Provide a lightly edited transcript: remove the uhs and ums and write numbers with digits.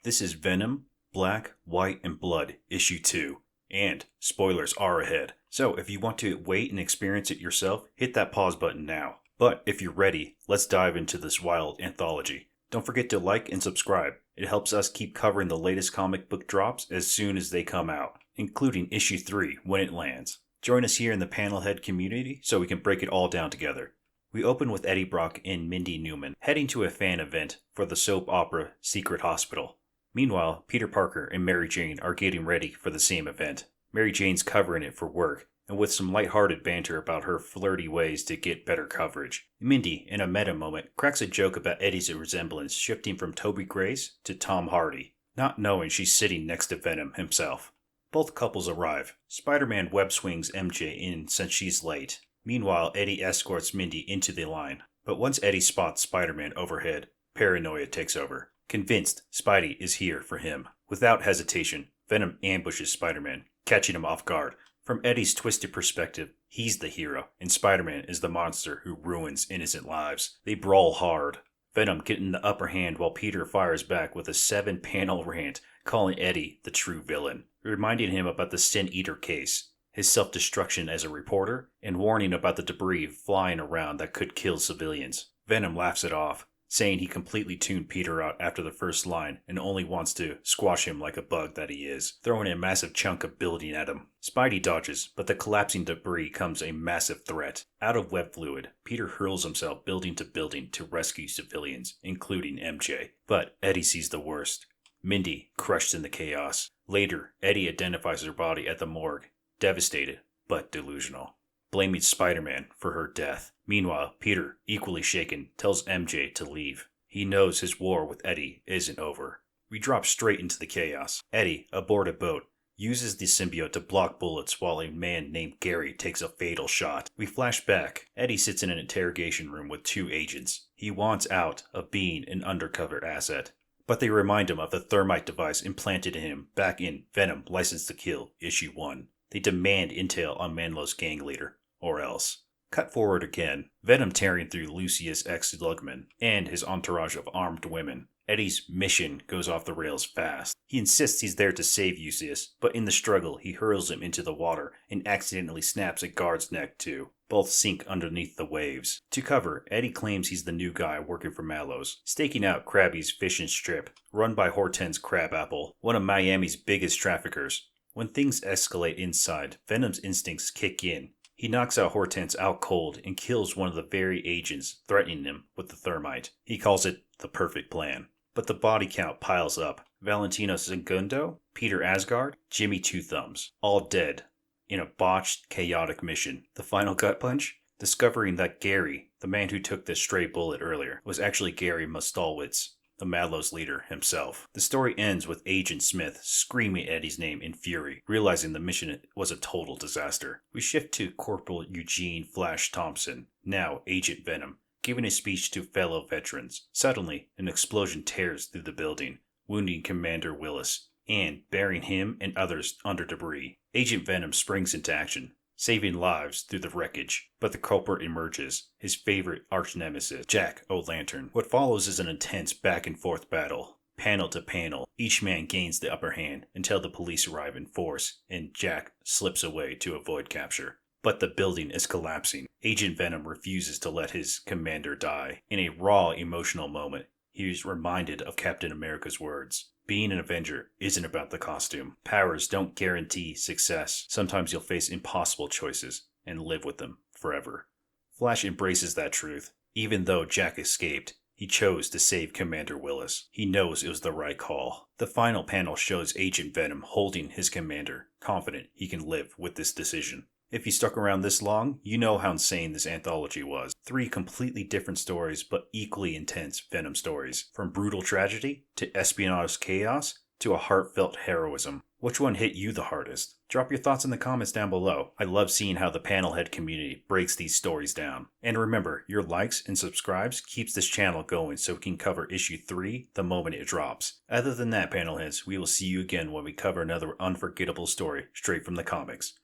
This is Venom, Black, White, and Blood, Issue 2. And spoilers are ahead. So if you want to wait and experience it yourself, hit that pause button now. But if you're ready, let's dive into this wild anthology. Don't forget to like and subscribe. It helps us keep covering the latest comic book drops as soon as they come out, including Issue 3 when it lands. Join us here in the Panelhead community so we can break it all down together. We open with Eddie Brock and Mindy Newman heading to a fan event for the soap opera Secret Hospital. Meanwhile, Peter Parker and Mary Jane are getting ready for the same event. Mary Jane's covering it for work, and with some lighthearted banter about her flirty ways to get better coverage. Mindy, in a meta moment, cracks a joke about Eddie's resemblance shifting from Toby Grace to Tom Hardy, not knowing she's sitting next to Venom himself. Both couples arrive. Spider-Man web swings MJ in since she's late. Meanwhile, Eddie escorts Mindy into the line. But once Eddie spots Spider-Man overhead, paranoia takes over. Convinced Spidey is here for him. Without hesitation, Venom ambushes Spider-Man, catching him off guard. From Eddie's twisted perspective, he's the hero, and Spider-Man is the monster who ruins innocent lives. They brawl hard. Venom getting the upper hand while Peter fires back with a 7-panel rant, calling Eddie the true villain, reminding him about the Sin Eater case, his self-destruction as a reporter, and warning about the debris flying around that could kill civilians. Venom laughs it off, saying he completely tuned Peter out after the first line and only wants to squash him like a bug that he is, throwing a massive chunk of building at him. Spidey dodges, but the collapsing debris comes a massive threat. Out of web fluid, Peter hurls himself building to rescue civilians, including MJ. But Eddie sees the worst. Mindy, crushed in the chaos. Later, Eddie identifies her body at the morgue, devastated, but delusional, blaming Spider-Man for her death. Meanwhile, Peter, equally shaken, tells MJ to leave. He knows his war with Eddie isn't over. We drop straight into the chaos. Eddie, aboard a boat, uses the symbiote to block bullets while a man named Gary takes a fatal shot. We flash back. Eddie sits in an interrogation room with 2 agents. He wants out of being an undercover asset, but they remind him of the thermite device implanted in him back in Venom License to Kill, Issue 1. They demand intel on Malos' gang leader, or else. Cut forward again. Venom tearing through Ulysses ex Lugman and his entourage of armed women. Eddie's mission goes off the rails fast. He insists he's there to save Ulysses, but in the struggle he hurls him into the water and accidentally snaps a guard's neck too. Both sink underneath the waves. To cover, Eddie claims he's the new guy working for Malos, staking out Krabby's fish and strip, run by Hortense Crabapple, one of Miami's biggest traffickers. When things escalate inside, Venom's instincts kick in. He knocks out Hortense out cold and kills one of the very agents threatening him with the thermite. He calls it the perfect plan. But the body count piles up. Valentino Segundo, Peter Asgard, Jimmy Two Thumbs, all dead in a botched, chaotic mission. The final gut punch? Discovering that Gary, the man who took the stray bullet earlier, was actually Gary Mostowitz, the Malos leader himself. The story ends with Agent Smith screaming Eddie's name in fury, realizing the mission was a total disaster. We shift to Corporal Eugene Flash Thompson, now Agent Venom, giving a speech to fellow veterans. Suddenly, an explosion tears through the building, wounding Commander Willis, and burying him and others under debris. Agent Venom springs into action, saving lives through the wreckage. But the culprit emerges, his favorite arch-nemesis, Jack O'Lantern. What follows is an intense back-and-forth battle. Panel to panel, each man gains the upper hand until the police arrive in force, and Jack slips away to avoid capture. But the building is collapsing. Agent Venom refuses to let his commander die. In a raw, emotional moment, he is reminded of Captain America's words. Being an Avenger isn't about the costume. Powers don't guarantee success. Sometimes you'll face impossible choices and live with them forever. Flash embraces that truth. Even though Jack escaped, he chose to save Commander Willis. He knows it was the right call. The final panel shows Agent Venom holding his commander, confident he can live with this decision. If you stuck around this long, you know how insane this anthology was. 3 completely different stories, but equally intense Venom stories. From brutal tragedy, to espionage chaos, to a heartfelt heroism. Which one hit you the hardest? Drop your thoughts in the comments down below. I love seeing how the Panelhead community breaks these stories down. And remember, your likes and subscribes keeps this channel going so we can cover issue 3 the moment it drops. Other than that, Panelheads, we will see you again when we cover another unforgettable story straight from the comics.